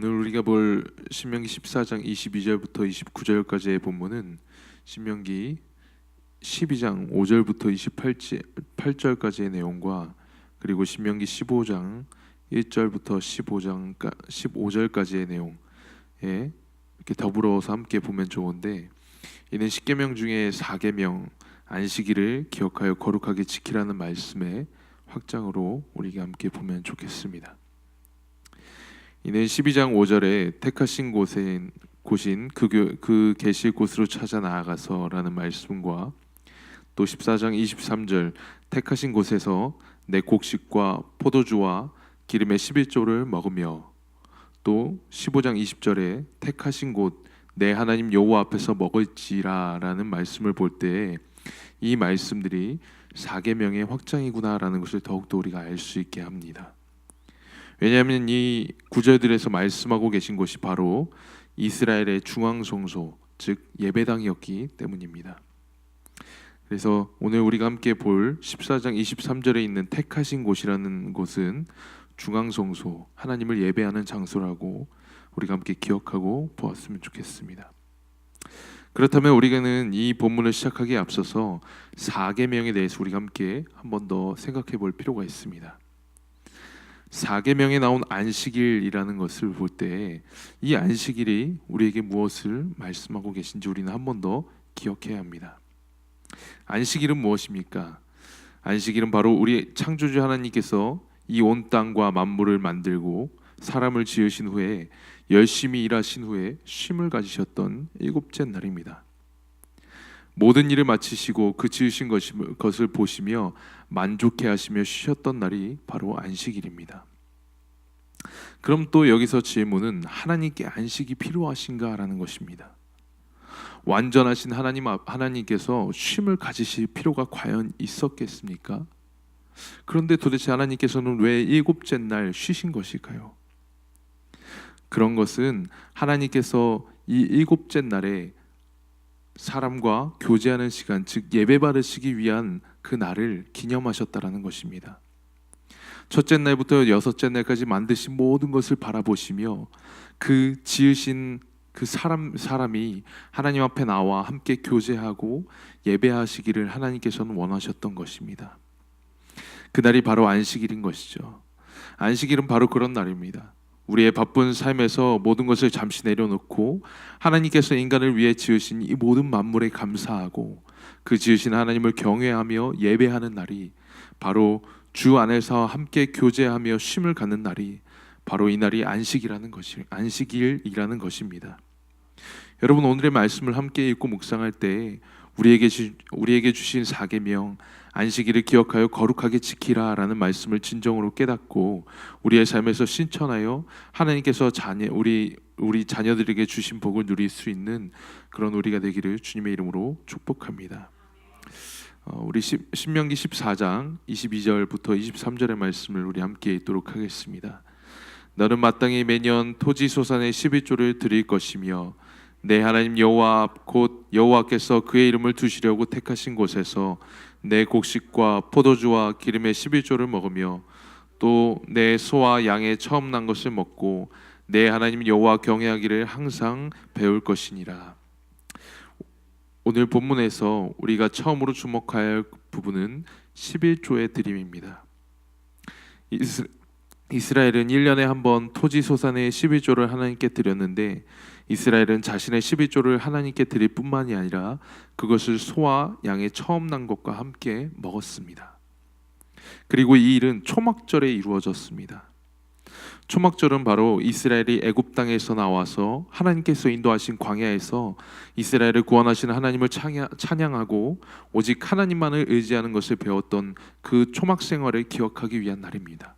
오늘 우리가 볼 신명기 14장 22절부터 29절까지의 본문은 신명기 12장 5절부터 28절까지의 내용과 그리고 신명기 15장 1절부터 15절까지의 내용에 이렇게 더불어서 함께 보면 좋은데, 이는 10계명 중에 4계명 안식일을 기억하여 거룩하게 지키라는 말씀의 확장으로 우리가 함께 보면 좋겠습니다. 이는 12장 5절에 택하신 곳인 그 계실 곳으로 찾아 나아가서라는 말씀과 또 14장 23절 택하신 곳에서 내 곡식과 포도주와 기름의 11조를 먹으며, 또 15장 20절에 택하신 곳 내 하나님 여호와 앞에서 먹을지라 라는 말씀을 볼 때 이 말씀들이 4계명의 확장이구나라는 것을 더욱더 우리가 알 수 있게 합니다. 왜냐하면 이 구절들에서 말씀하고 계신 곳이 바로 이스라엘의 중앙성소, 즉 예배당이었기 때문입니다. 그래서 오늘 우리가 함께 볼 14장 23절에 있는 택하신 곳이라는 곳은 중앙성소, 하나님을 예배하는 장소라고 우리가 함께 기억하고 보았으면 좋겠습니다. 그렇다면 우리는 이 본문을 시작하기에 앞서서 4계명에 대해서 우리가 함께 한 번 더 생각해 볼 필요가 있습니다. 4계명에 나온 안식일이라는 것을 볼 때 이 안식일이 우리에게 무엇을 말씀하고 계신지 우리는 한 번 더 기억해야 합니다. 안식일은 무엇입니까? 안식일은 바로 우리 창조주 하나님께서 이 온 땅과 만물을 만들고 사람을 지으신 후에 열심히 일하신 후에 쉼을 가지셨던 일곱째 날입니다. 모든 일을 마치시고 그 지으신 것을 보시며 만족해 하시며 쉬셨던 날이 바로 안식일입니다. 그럼 또 여기서 질문은 하나님께 안식이 필요하신가 라는 것입니다. 완전하신 하나님께서 쉼을 가지실 필요가 과연 있었겠습니까? 그런데 도대체 하나님께서는 왜 일곱째 날 쉬신 것일까요? 그런 것은 하나님께서 이 일곱째 날에 사람과 교제하는 시간, 즉 예배 받으시기 위한 그 날을 기념하셨다라는 것입니다. 첫째 날부터 여섯째 날까지 만드신 모든 것을 바라보시며 그 지으신 그 사람이 하나님 앞에 나와 함께 교제하고 예배하시기를 하나님께서는 원하셨던 것입니다. 그날이 바로 안식일인 것이죠. 안식일은 바로 그런 날입니다. 우리의 바쁜 삶에서 모든 것을 잠시 내려놓고 하나님께서 인간을 위해 지으신 이 모든 만물에 감사하고 그 지으신 하나님을 경외하며 예배하는 날이 바로 주 안에서 함께 교제하며 쉼을 갖는 날이 바로 이 날이 안식일이라는 것입니다. 여러분, 오늘의 말씀을 함께 읽고 묵상할 때 우리에게 주신 4계명 안식일을 기억하여 거룩하게 지키라라는 말씀을 진정으로 깨닫고 우리의 삶에서 실천하여 하나님께서 우리 자녀들에게 주신 복을 누릴 수 있는 그런 우리가 되기를 주님의 이름으로 축복합니다. 우리 신명기 14장 22절부터 23절의 말씀을 우리 함께 읽도록 하겠습니다. 너는 마땅히 매년 토지 소산의 11조를 드릴 것이며 내 하나님 여호와 곧 여호와께서 그의 이름을 두시려고 택하신 곳에서 내 곡식과 포도주와 기름의 11조를 먹으며 또 내 소와 양의 처음 난 것을 먹고 내 하나님 여호와 경외하기를 항상 배울 것이니라. 오늘 본문에서 우리가 처음으로 주목할 부분은 11조의 드림입니다. 이스라엘은 1년에 한 번 토지 소산의 11조를 하나님께 드렸는데 이스라엘은 자신의 11조를 하나님께 드릴 뿐만이 아니라 그것을 소와 양의 처음 난 것과 함께 먹었습니다. 그리고 이 일은 초막절에 이루어졌습니다. 초막절은 바로 이스라엘이 애굽 땅에서 나와서 하나님께서 인도하신 광야에서 이스라엘을 구원하신 하나님을 찬양하고 오직 하나님만을 의지하는 것을 배웠던 그 초막 생활을 기억하기 위한 날입니다.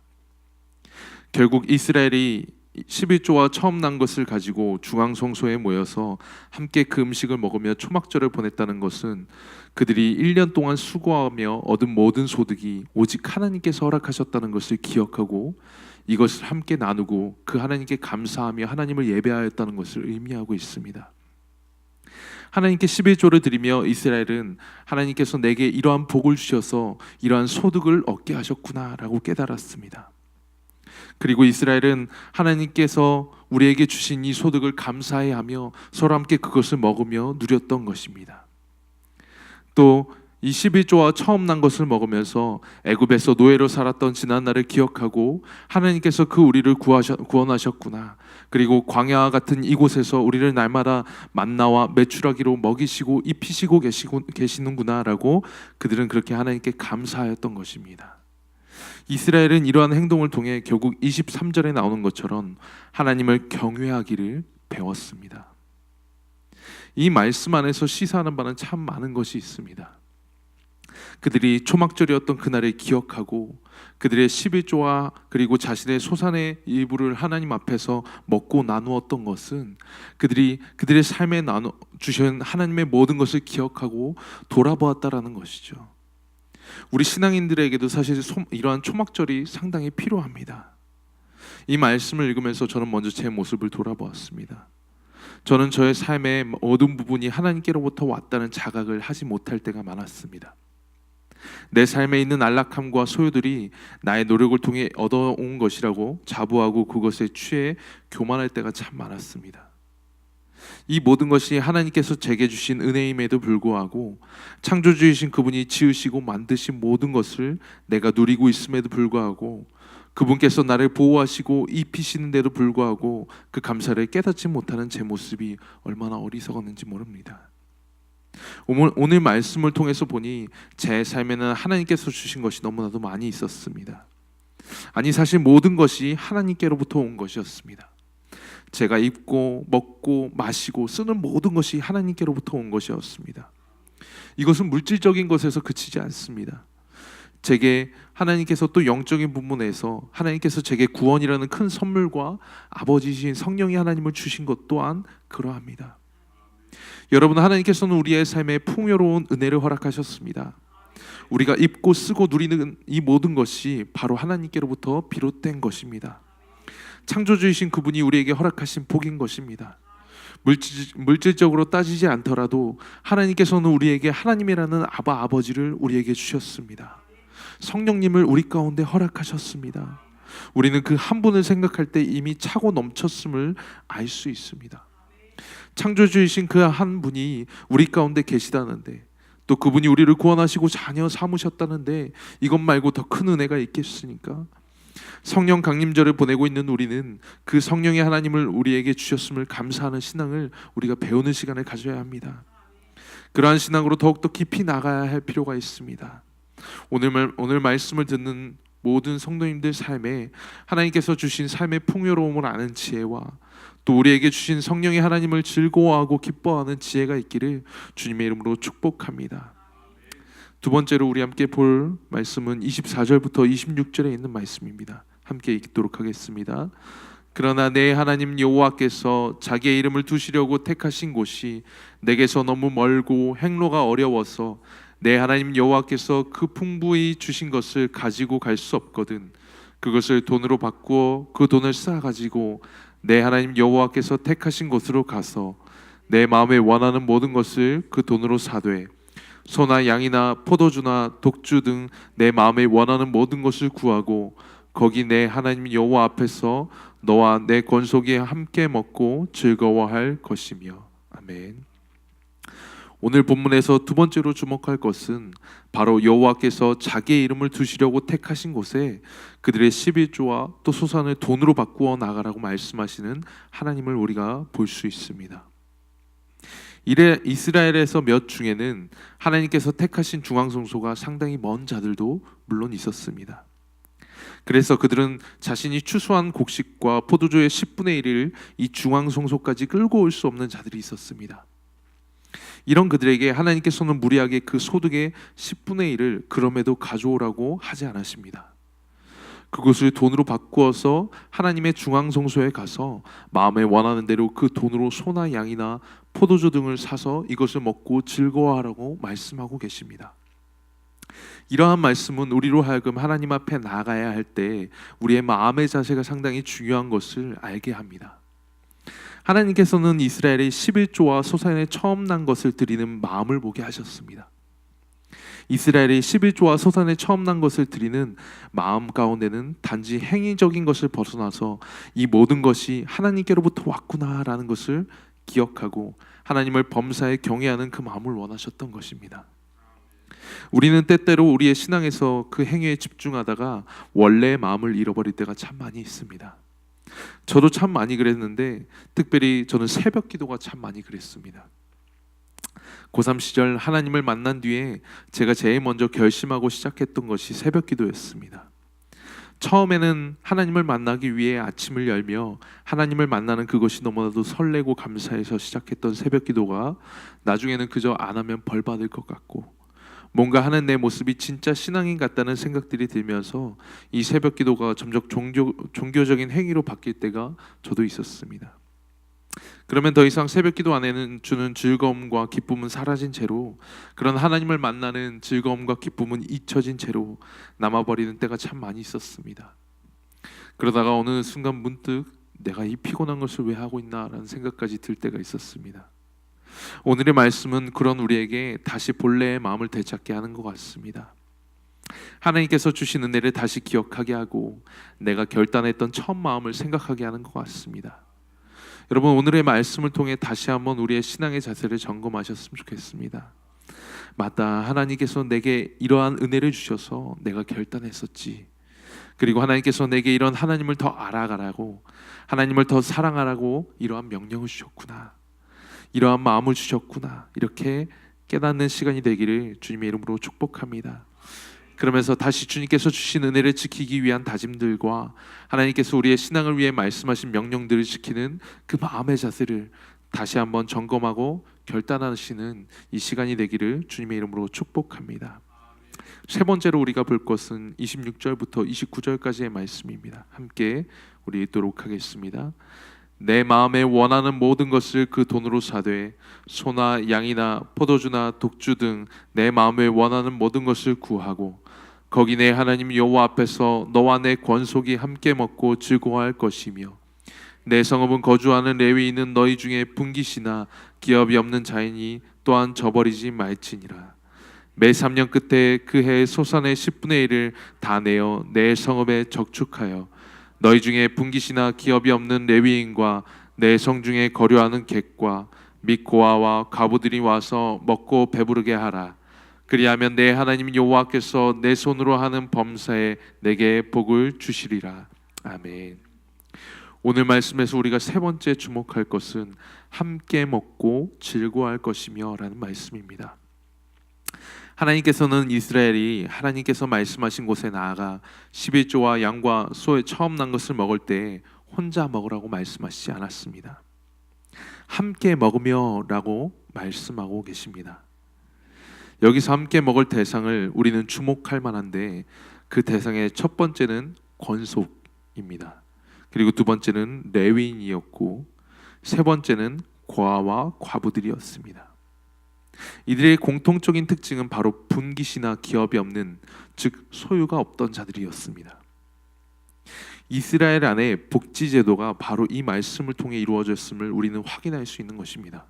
결국 이스라엘이 11조와 처음 난 것을 가지고 중앙성소에 모여서 함께 그 음식을 먹으며 초막절을 보냈다는 것은 그들이 1년 동안 수고하며 얻은 모든 소득이 오직 하나님께서 허락하셨다는 것을 기억하고 이것을 함께 나누고 그 하나님께 감사하며 하나님을 예배하였다는 것을 의미하고 있습니다. 하나님께 11조를 드리며 이스라엘은 하나님께서 내게 이러한 복을 주셔서 이러한 소득을 얻게 하셨구나라고 깨달았습니다. 그리고 이스라엘은 하나님께서 우리에게 주신 이 소득을 감사해하며 서로 함께 그것을 먹으며 누렸던 것입니다. 또 이 11조와 처음 난 것을 먹으면서 애굽에서 노예로 살았던 지난날을 기억하고 하나님께서 그 우리를 구원하셨구나, 그리고 광야와 같은 이곳에서 우리를 날마다 만나와 메추라기로 먹이시고 입히시고 계시는구나 라고 그들은 그렇게 하나님께 감사하였던 것입니다. 이스라엘은 이러한 행동을 통해 결국 23절에 나오는 것처럼 하나님을 경외하기를 배웠습니다. 이 말씀 안에서 시사하는 바는 참 많은 것이 있습니다. 그들이 초막절이었던 그날을 기억하고 그들의 11조와 그리고 자신의 소산의 일부를 하나님 앞에서 먹고 나누었던 것은 그들의 삶에 주신 하나님의 모든 것을 기억하고 돌아보았다라는 것이죠. 우리 신앙인들에게도 사실 이러한 초막절이 상당히 필요합니다. 이 말씀을 읽으면서 저는 먼저 제 모습을 돌아보았습니다. 저는 저의 삶의 모든 부분이 하나님께로부터 왔다는 자각을 하지 못할 때가 많았습니다. 내 삶에 있는 안락함과 소유들이 나의 노력을 통해 얻어온 것이라고 자부하고 그것에 취해 교만할 때가 참 많았습니다. 이 모든 것이 하나님께서 제게 주신 은혜임에도 불구하고 창조주이신 그분이 지으시고 만드신 모든 것을 내가 누리고 있음에도 불구하고 그분께서 나를 보호하시고 입히시는데도 불구하고 그 감사를 깨닫지 못하는 제 모습이 얼마나 어리석었는지 모릅니다. 오늘 말씀을 통해서 보니 제 삶에는 하나님께서 주신 것이 너무나도 많이 있었습니다. 아니, 사실 모든 것이 하나님께로부터 온 것이었습니다. 제가 입고 먹고 마시고 쓰는 모든 것이 하나님께로부터 온 것이었습니다. 이것은 물질적인 것에서 그치지 않습니다. 제게 하나님께서 또 영적인 부분에서 하나님께서 제게 구원이라는 큰 선물과 아버지이신 성령이 하나님을 주신 것 또한 그러합니다. 여러분, 하나님께서는 우리의 삶에 풍요로운 은혜를 허락하셨습니다. 우리가 입고 쓰고 누리는 이 모든 것이 바로 하나님께로부터 비롯된 것입니다. 창조주이신 그분이 우리에게 허락하신 복인 것입니다. 물질적으로 따지지 않더라도 하나님께서는 우리에게 하나님이라는 아버지를 우리에게 주셨습니다. 성령님을 우리 가운데 허락하셨습니다. 우리는 그 한 분을 생각할 때 이미 차고 넘쳤음을 알 수 있습니다. 창조주이신 그 한 분이 우리 가운데 계시다는데, 또 그분이 우리를 구원하시고 자녀 삼으셨다는데 이것 말고 더 큰 은혜가 있겠습니까? 성령 강림절을 보내고 있는 우리는 그 성령의 하나님을 우리에게 주셨음을 감사하는 신앙을 우리가 배우는 시간을 가져야 합니다. 그러한 신앙으로 더욱더 깊이 나가야 할 필요가 있습니다. 오늘 말씀을 듣는 모든 성도님들 삶에 하나님께서 주신 삶의 풍요로움을 아는 지혜와 또 우리에게 주신 성령의 하나님을 즐거워하고 기뻐하는 지혜가 있기를 주님의 이름으로 축복합니다. 두 번째로 우리 함께 볼 말씀은 24절부터 26절에 있는 말씀입니다. 함께 읽도록 하겠습니다. 그러나 내 하나님 여호와께서 자기의 이름을 두시려고 택하신 곳이 내게서 너무 멀고 행로가 어려워서 내 하나님 여호와께서 그 풍부히 주신 것을 가지고 갈 수 없거든 그것을 돈으로 바꾸어 그 돈을 쌓아가지고 내 하나님 여호와께서 택하신 곳으로 가서 내 마음에 원하는 모든 것을 그 돈으로 사되 소나 양이나 포도주나 독주 등 내 마음에 원하는 모든 것을 구하고 거기 내 하나님 여호와 앞에서 너와 내 권속이 함께 먹고 즐거워할 것이며. 아멘. 오늘 본문에서 두 번째로 주목할 것은 바로 여호와께서 자기의 이름을 두시려고 택하신 곳에 그들의 11조와 또 소산을 돈으로 바꾸어 나가라고 말씀하시는 하나님을 우리가 볼 수 있습니다. 이스라엘에서 몇 중에는 하나님께서 택하신 중앙성소가 상당히 먼 자들도 물론 있었습니다. 그래서 그들은 자신이 추수한 곡식과 포도주의 10분의 1을 이 중앙성소까지 끌고 올 수 없는 자들이 있었습니다. 이런 그들에게 하나님께서는 무리하게 그 소득의 10분의 1을 그럼에도 가져오라고 하지 않으십니다. 그것을 돈으로 바꾸어서 하나님의 중앙성소에 가서 마음에 원하는 대로 그 돈으로 소나 양이나 포도주 등을 사서 이것을 먹고 즐거워하라고 말씀하고 계십니다. 이러한 말씀은 우리로 하여금 하나님 앞에 나아가야 할 때 우리의 마음의 자세가 상당히 중요한 것을 알게 합니다. 하나님께서는 이스라엘의 11조와 소산에 처음 난 것을 드리는 마음을 보게 하셨습니다. 이스라엘이 11조와 소산에 처음 난 것을 드리는 마음 가운데는 단지 행위적인 것을 벗어나서 이 모든 것이 하나님께로부터 왔구나라는 것을 기억하고 하나님을 범사에 경외하는 그 마음을 원하셨던 것입니다. 우리는 때때로 우리의 신앙에서 그 행위에 집중하다가 원래의 마음을 잃어버릴 때가 참 많이 있습니다. 저도 참 많이 그랬는데 특별히 저는 새벽 기도가 참 많이 그랬습니다. 고3 시절 하나님을 만난 뒤에 제가 제일 먼저 결심하고 시작했던 것이 새벽 기도였습니다. 처음에는 하나님을 만나기 위해 아침을 열며 하나님을 만나는 그것이 너무나도 설레고 감사해서 시작했던 새벽 기도가 나중에는 그저 안 하면 벌 받을 것 같고 뭔가 하는 내 모습이 진짜 신앙인 같다는 생각들이 들면서 이 새벽 기도가 점점 종교적인 행위로 바뀔 때가 저도 있었습니다. 그러면 더 이상 새벽 기도 안에는 주는 즐거움과 기쁨은 사라진 채로 그런 하나님을 만나는 즐거움과 기쁨은 잊혀진 채로 남아버리는 때가 참 많이 있었습니다. 그러다가 어느 순간 문득 내가 이 피곤한 것을 왜 하고 있나라는 생각까지 들 때가 있었습니다. 오늘의 말씀은 그런 우리에게 다시 본래의 마음을 되찾게 하는 것 같습니다. 하나님께서 주신 은혜를 다시 기억하게 하고 내가 결단했던 첫 마음을 생각하게 하는 것 같습니다. 여러분, 오늘의 말씀을 통해 다시 한번 우리의 신앙의 자세를 점검하셨으면 좋겠습니다. 맞다, 하나님께서 내게 이러한 은혜를 주셔서 내가 결단했었지. 그리고 하나님께서 내게 이런 하나님을 더 알아가라고, 하나님을 더 사랑하라고 이러한 명령을 주셨구나, 이러한 마음을 주셨구나, 이렇게 깨닫는 시간이 되기를 주님의 이름으로 축복합니다. 그러면서 다시 주님께서 주신 은혜를 지키기 위한 다짐들과 하나님께서 우리의 신앙을 위해 말씀하신 명령들을 지키는 그 마음의 자세를 다시 한번 점검하고 결단하시는 이 시간이 되기를 주님의 이름으로 축복합니다. 세 번째로 우리가 볼 것은 26절부터 29절까지의 말씀입니다. 함께 우리 읽도록 하겠습니다. 내 마음에 원하는 모든 것을 그 돈으로 사되 소나 양이나 포도주나 독주 등 내 마음에 원하는 모든 것을 구하고 거기 내 하나님 여호와 앞에서 너와 내 권속이 함께 먹고 즐거워할 것이며 내 성읍은 거주하는 레위인은 너희 중에 분깃이나 기업이 없는 자이니 또한 저버리지 말지니라. 매 3년 끝에 그 해의 소산의 10분의 1을 다 내어 내 성읍에 적축하여 너희 중에 분깃이나 기업이 없는 레위인과 내 성중에 거류하는 객과 및 고아와 과부들이 와서 먹고 배부르게 하라. 그리하면 내 하나님 여호와께서 내 손으로 하는 범사에 내게 복을 주시리라. 아멘. 오늘 말씀에서 우리가 세 번째 주목할 것은 함께 먹고 즐거워할 것이며 라는 말씀입니다. 하나님께서는 이스라엘이 하나님께서 말씀하신 곳에 나아가 11조와 양과 소의 처음 난 것을 먹을 때 혼자 먹으라고 말씀하시지 않았습니다. 함께 먹으며 라고 말씀하고 계십니다. 여기서 함께 먹을 대상을 우리는 주목할 만한데 그 대상의 첫 번째는 권속입니다. 그리고 두 번째는 레위인이었고 세 번째는 고아와 과부들이었습니다. 이들의 공통적인 특징은 바로 분깃이나 기업이 없는, 즉 소유가 없던 자들이었습니다. 이스라엘 안에 복지제도가 바로 이 말씀을 통해 이루어졌음을 우리는 확인할 수 있는 것입니다.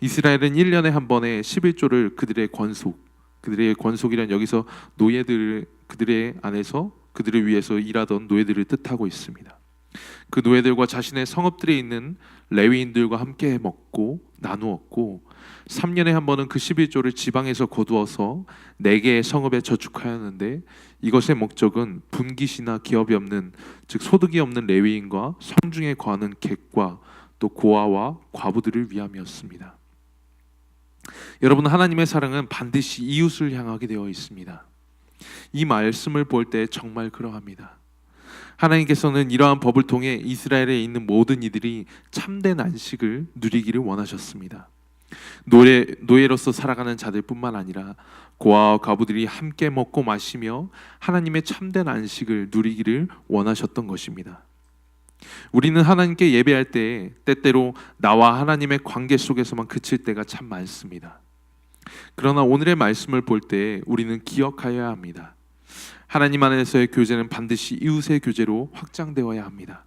이스라엘은 1년에 한 번에 11조를 그들의 권속이란 여기서 노예들, 그들의 안에서 그들을 위해서 일하던 노예들을 뜻하고 있습니다. 그 노예들과 자신의 성읍들에 있는 레위인들과 함께 먹고 나누었고 3년에 한 번은 그 11조를 지방에서 거두어서 4개의 성읍에 저축하였는데 이것의 목적은 분깃이나 기업이 없는, 즉 소득이 없는 레위인과 성중에 거하는 객과 또 고아와 과부들을 위함이었습니다. 여러분, 하나님의 사랑은 반드시 이웃을 향하게 되어 있습니다. 이 말씀을 볼 때 정말 그러합니다. 하나님께서는 이러한 법을 통해 이스라엘에 있는 모든 이들이 참된 안식을 누리기를 원하셨습니다. 노예로서 살아가는 자들뿐만 아니라 고아와 과부들이 함께 먹고 마시며 하나님의 참된 안식을 누리기를 원하셨던 것입니다. 우리는 하나님께 예배할 때 때때로 나와 하나님의 관계 속에서만 그칠 때가 참 많습니다. 그러나 오늘의 말씀을 볼 때 우리는 기억하여야 합니다. 하나님 안에서의 교제는 반드시 이웃의 교제로 확장되어야 합니다.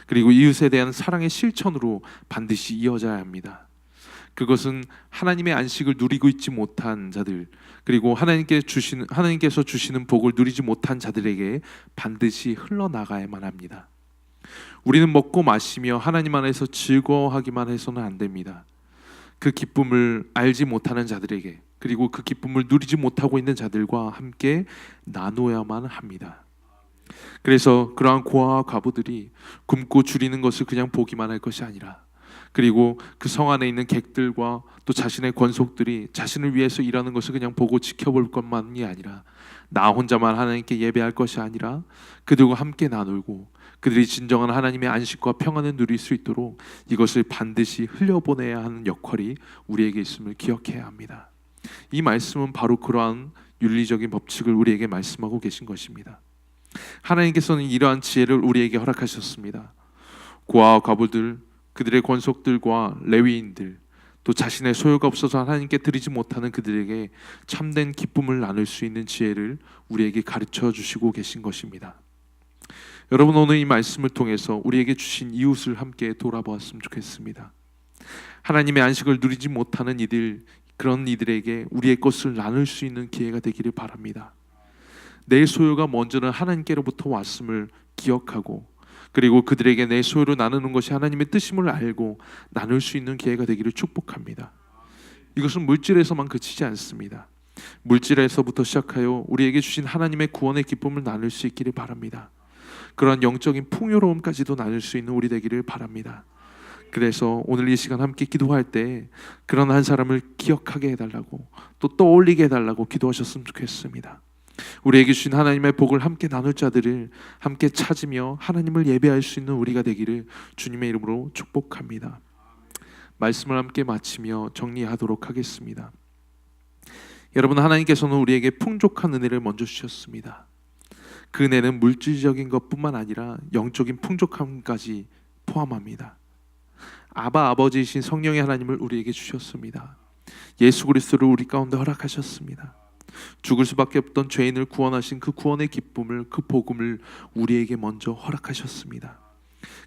그리고 이웃에 대한 사랑의 실천으로 반드시 이어져야 합니다. 그것은 하나님의 안식을 누리고 있지 못한 자들, 그리고 하나님께서 주시는 복을 누리지 못한 자들에게 반드시 흘러나가야만 합니다. 우리는 먹고 마시며 하나님 안에서 즐거워하기만 해서는 안 됩니다. 그 기쁨을 알지 못하는 자들에게, 그리고 그 기쁨을 누리지 못하고 있는 자들과 함께 나누어야만 합니다. 그래서 그러한 고아와 과부들이 굶고 줄이는 것을 그냥 보기만 할 것이 아니라, 그리고 그 성 안에 있는 객들과 또 자신의 권속들이 자신을 위해서 일하는 것을 그냥 보고 지켜볼 것만이 아니라, 나 혼자만 하나님께 예배할 것이 아니라 그들과 함께 나누고 그들이 진정한 하나님의 안식과 평안을 누릴 수 있도록 이것을 반드시 흘려보내야 하는 역할이 우리에게 있음을 기억해야 합니다. 이 말씀은 바로 그러한 윤리적인 법칙을 우리에게 말씀하고 계신 것입니다. 하나님께서는 이러한 지혜를 우리에게 허락하셨습니다. 고아와 과부들, 그들의 권속들과 레위인들, 또 자신의 소유가 없어서 하나님께 드리지 못하는 그들에게 참된 기쁨을 나눌 수 있는 지혜를 우리에게 가르쳐 주시고 계신 것입니다. 여러분, 오늘 이 말씀을 통해서 우리에게 주신 이웃을 함께 돌아보았으면 좋겠습니다. 하나님의 안식을 누리지 못하는 그런 이들에게 우리의 것을 나눌 수 있는 기회가 되기를 바랍니다. 내 소유가 먼저는 하나님께로부터 왔음을 기억하고, 그리고 그들에게 내 소유를 나누는 것이 하나님의 뜻임을 알고 나눌 수 있는 기회가 되기를 축복합니다. 이것은 물질에서만 그치지 않습니다. 물질에서부터 시작하여 우리에게 주신 하나님의 구원의 기쁨을 나눌 수 있기를 바랍니다. 그러한 영적인 풍요로움까지도 나눌 수 있는 우리 되기를 바랍니다. 그래서 오늘 이 시간 함께 기도할 때 그런 한 사람을 기억하게 해달라고, 또 떠올리게 해달라고 기도하셨으면 좋겠습니다. 우리에게 주신 하나님의 복을 함께 나눌 자들을 함께 찾으며 하나님을 예배할 수 있는 우리가 되기를 주님의 이름으로 축복합니다. 말씀을 함께 마치며 정리하도록 하겠습니다. 여러분, 하나님께서는 우리에게 풍족한 은혜를 먼저 주셨습니다. 그 은혜는 물질적인 것뿐만 아니라 영적인 풍족함까지 포함합니다. 아버지이신 성령의 하나님을 우리에게 주셨습니다. 예수 그리스도를 우리 가운데 허락하셨습니다. 죽을 수밖에 없던 죄인을 구원하신 그 구원의 기쁨을, 그 복음을 우리에게 먼저 허락하셨습니다.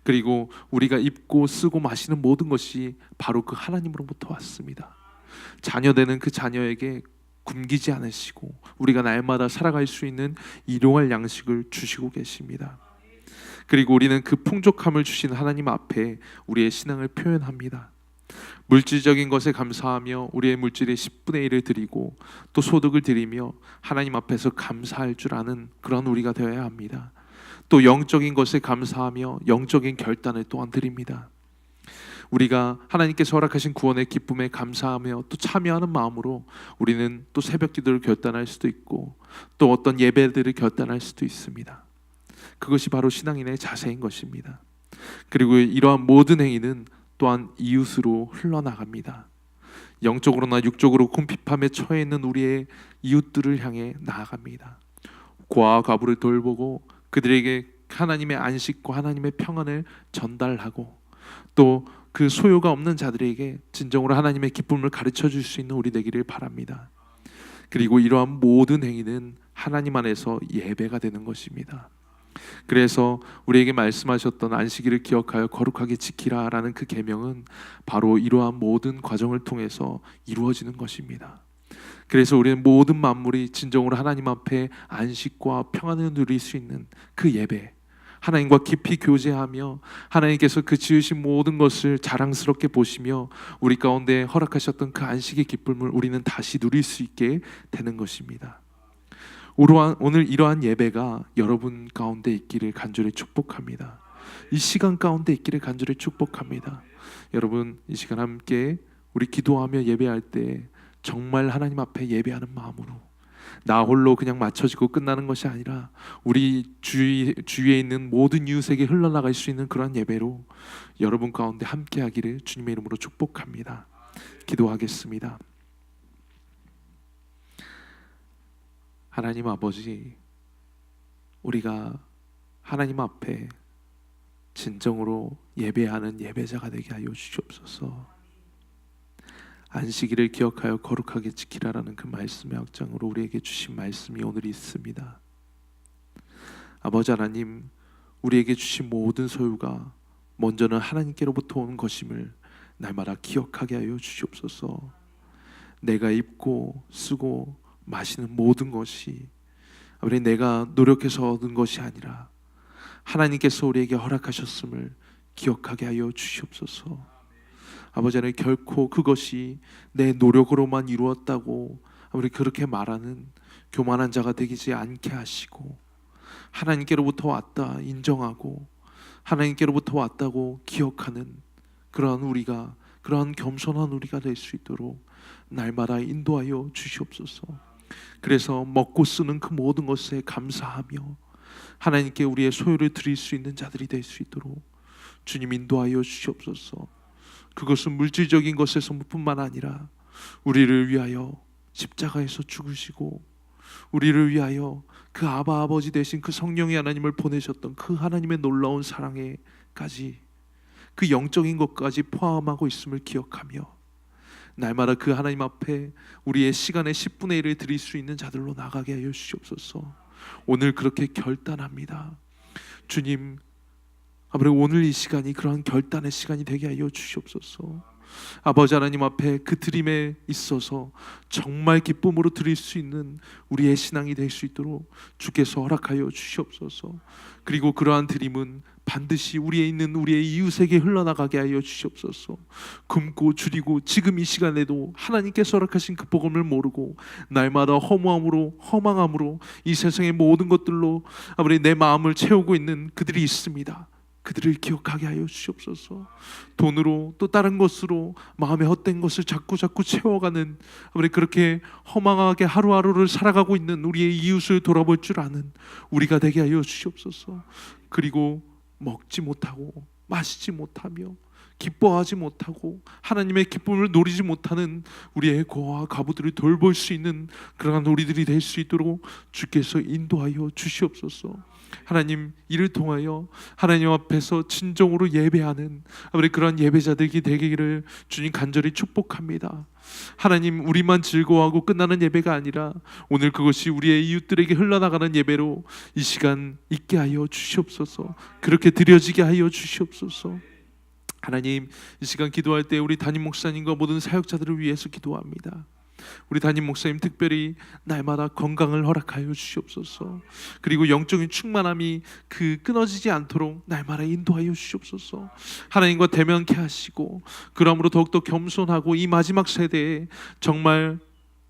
그리고 우리가 입고 쓰고 마시는 모든 것이 바로 그 하나님으로부터 왔습니다. 자녀되는 그 자녀에게 굶기지 않으시고 우리가 날마다 살아갈 수 있는 일용할 양식을 주시고 계십니다. 그리고 우리는 그 풍족함을 주신 하나님 앞에 우리의 신앙을 표현합니다. 물질적인 것에 감사하며 우리의 물질의 10분의 1을 드리고 또 소득을 드리며 하나님 앞에서 감사할 줄 아는 그런 우리가 되어야 합니다. 또 영적인 것에 감사하며 영적인 결단을 또한 드립니다. 우리가 하나님께서 허락하신 구원의 기쁨에 감사하며 또 참여하는 마음으로 우리는 또 새벽 기도를 결단할 수도 있고 또 어떤 예배들을 결단할 수도 있습니다. 그것이 바로 신앙인의 자세인 것입니다. 그리고 이러한 모든 행위는 또한 이웃으로 흘러나갑니다. 영적으로나 육적으로 궁핍함에 처해 있는 우리의 이웃들을 향해 나아갑니다. 고아와 과부를 돌보고 그들에게 하나님의 안식과 하나님의 평안을 전달하고 또 그 소유가 없는 자들에게 진정으로 하나님의 기쁨을 가르쳐 줄 수 있는 우리 되기를 바랍니다. 그리고 이러한 모든 행위는 하나님 안에서 예배가 되는 것입니다. 그래서 우리에게 말씀하셨던 안식일을 기억하여 거룩하게 지키라라는 그 계명은 바로 이러한 모든 과정을 통해서 이루어지는 것입니다. 그래서 우리는 모든 만물이 진정으로 하나님 앞에 안식과 평안을 누릴 수 있는 그 예배, 하나님과 깊이 교제하며 하나님께서 그 지으신 모든 것을 자랑스럽게 보시며 우리 가운데 허락하셨던 그 안식의 기쁨을 우리는 다시 누릴 수 있게 되는 것입니다. 오늘 이러한 예배가 여러분 가운데 있기를 간절히 축복합니다. 이 시간 가운데 있기를 간절히 축복합니다. 여러분, 이 시간 함께 우리 기도하며 예배할 때 정말 하나님 앞에 예배하는 마음으로 나 홀로 그냥 맞춰지고 끝나는 것이 아니라 우리 주위에 있는 모든 이웃에게 흘러나갈 수 있는 그런 예배로 여러분 가운데 함께 하기를 주님의 이름으로 축복합니다. 기도하겠습니다. 하나님 아버지, 우리가 하나님 앞에 진정으로 예배하는 예배자가 되게 하여 주시옵소서. 안식일을 기억하여 거룩하게 지키라라는 그 말씀의 확장으로 우리에게 주신 말씀이 오늘 있습니다. 아버지 하나님, 우리에게 주신 모든 소유가 먼저는 하나님께로부터 온 것임을 날마다 기억하게 하여 주시옵소서. 내가 입고 쓰고 마시는 모든 것이 아버지 내가 노력해서 얻은 것이 아니라 하나님께서 우리에게 허락하셨음을 기억하게 하여 주시옵소서. 아버지 하나님, 결코 그것이 내 노력으로만 이루었다고 아버지 그렇게 말하는 교만한 자가 되지 않게 하시고, 하나님께로부터 왔다 인정하고 하나님께로부터 왔다고 기억하는 그러한 우리가, 그러한 겸손한 우리가 될 수 있도록 날마다 인도하여 주시옵소서. 그래서 먹고 쓰는 그 모든 것에 감사하며 하나님께 우리의 소유를 드릴 수 있는 자들이 될 수 있도록 주님 인도하여 주시옵소서. 그것은 물질적인 것에서뿐만 아니라 우리를 위하여 십자가에서 죽으시고 우리를 위하여 그 아바 아버지 되신 그 성령의 하나님을 보내셨던 그 하나님의 놀라운 사랑에까지, 그 영적인 것까지 포함하고 있음을 기억하며 날마다 그 하나님 앞에 우리의 시간의 10분의 1을 드릴 수 있는 자들로 나가게 하여 주시옵소서. 오늘 그렇게 결단합니다. 주님, 아버지 오늘 이 시간이 그러한 결단의 시간이 되게 하여 주시옵소서. 아버지 하나님 앞에 그 드림에 있어서 정말 기쁨으로 드릴 수 있는 우리의 신앙이 될 수 있도록 주께서 허락하여 주시옵소서. 그리고 그러한 드림은 반드시 우리에 있는 우리의 이웃에게 흘러나가게 하여 주시옵소서. 굶고 줄이고 지금 이 시간에도 하나님께서 허락하신 그 복음을 모르고 날마다 허무함으로 허망함으로 이 세상의 모든 것들로 아버지 내 마음을 채우고 있는 그들이 있습니다. 그들을 기억하게 하여 주시옵소서. 돈으로 또 다른 것으로 마음에 헛된 것을 자꾸 채워가는 아버지 그렇게 허망하게 하루하루를 살아가고 있는 우리의 이웃을 돌아볼 줄 아는 우리가 되게 하여 주시옵소서. 그리고 먹지 못하고 마시지 못하며 기뻐하지 못하고 하나님의 기쁨을 누리지 못하는 우리의 고아와 과부들을 돌볼 수 있는 그러한 우리들이 될 수 있도록 주께서 인도하여 주시옵소서. 하나님, 이를 통하여 하나님 앞에서 진정으로 예배하는 아버지 그러한 예배자들이 되기를 주님 간절히 축복합니다. 하나님, 우리만 즐거워하고 끝나는 예배가 아니라 오늘 그것이 우리의 이웃들에게 흘러나가는 예배로 이 시간 있게 하여 주시옵소서. 그렇게 드려지게 하여 주시옵소서. 하나님, 이 시간 기도할 때 우리 담임 목사님과 모든 사역자들을 위해서 기도합니다. 우리 담임 목사님 특별히 날마다 건강을 허락하여 주시옵소서. 그리고 영적인 충만함이 끊어지지 않도록 날마다 인도하여 주시옵소서. 하나님과 대면케 하시고 그러므로 더욱더 겸손하고 이 마지막 세대에 정말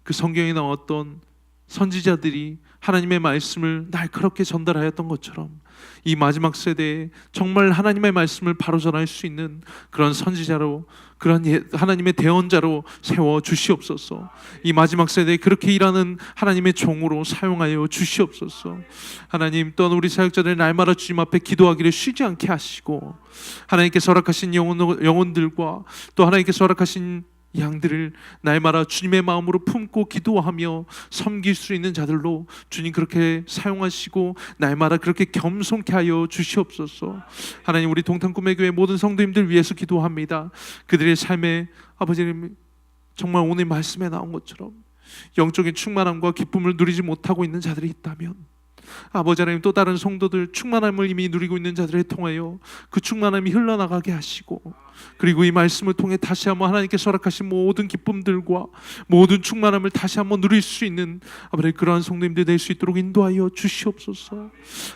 그 성경에 나왔던 선지자들이 하나님의 말씀을 날카롭게 전달하였던 것처럼 이 마지막 세대에 정말 하나님의 말씀을 바로 전할 수 있는 그런 선지자로, 그런 하나님의 대언자로 세워 주시옵소서. 이 마지막 세대에 그렇게 일하는 하나님의 종으로 사용하여 주시옵소서. 하나님, 또한 우리 사역자들 날마다 주님 앞에 기도하기를 쉬지 않게 하시고 하나님께서 허락하신 영혼들과 또 하나님께서 허락하신 양들을 날마다 주님의 마음으로 품고 기도하며 섬길 수 있는 자들로 주님 그렇게 사용하시고 날마다 그렇게 겸손케 하여 주시옵소서. 하나님, 우리 동탄꿈의교회 모든 성도님들 위해서 기도합니다. 그들의 삶에 아버지님 정말 오늘 말씀에 나온 것처럼 영적인 충만함과 기쁨을 누리지 못하고 있는 자들이 있다면 아버지 하나님, 또 다른 성도들 충만함을 이미 누리고 있는 자들을 통하여 그 충만함이 흘러나가게 하시고 그리고 이 말씀을 통해 다시 한번 하나님께서 허락하신 모든 기쁨들과 모든 충만함을 다시 한번 누릴 수 있는 아버지 그러한 성도님들 될 수 있도록 인도하여 주시옵소서.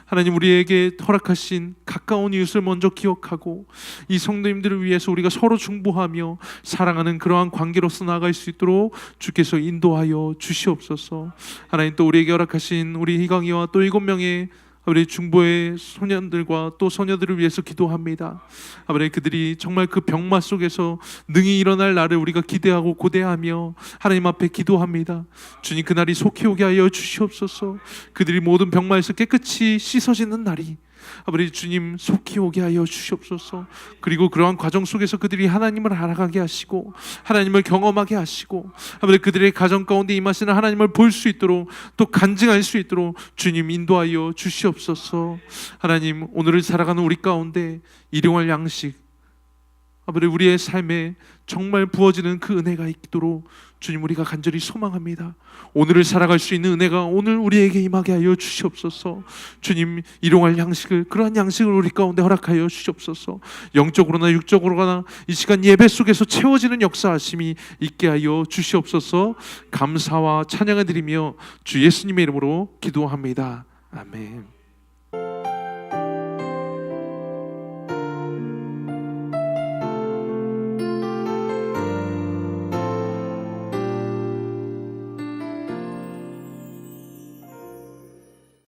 하나님, 우리에게 허락하신 가까운 이웃을 먼저 기억하고 이 성도님들을 위해서 우리가 서로 중보하며 사랑하는 그러한 관계로서 나아갈 수 있도록 주께서 인도하여 주시옵소서. 하나님, 또 우리에게 허락하신 우리 희광이와 또 7명의 우리 중보의 소년들과 또 소녀들을 위해서 기도합니다. 아버지, 그들이 정말 그 병마 속에서 능히 일어날 날을 우리가 기대하고 고대하며 하나님 앞에 기도합니다. 주님, 그날이 속히 오게 하여 주시옵소서. 그들이 모든 병마에서 깨끗이 씻어지는 날이 아버지 주님 속히 오게 하여 주시옵소서. 그리고 그러한 과정 속에서 그들이 하나님을 알아가게 하시고 하나님을 경험하게 하시고 아버지 그들의 가정 가운데 임하시는 하나님을 볼 수 있도록 또 간증할 수 있도록 주님 인도하여 주시옵소서. 하나님, 오늘을 살아가는 우리 가운데 일용할 양식 아버지, 우리의 삶에 정말 부어지는 그 은혜가 있도록 주님 우리가 간절히 소망합니다. 오늘을 살아갈 수 있는 은혜가 오늘 우리에게 임하게 하여 주시옵소서. 주님, 일용할 양식을, 그러한 양식을 우리 가운데 허락하여 주시옵소서. 영적으로나 육적으로나 이 시간 예배 속에서 채워지는 역사하심이 있게 하여 주시옵소서. 감사와 찬양을 드리며 주 예수님의 이름으로 기도합니다. 아멘.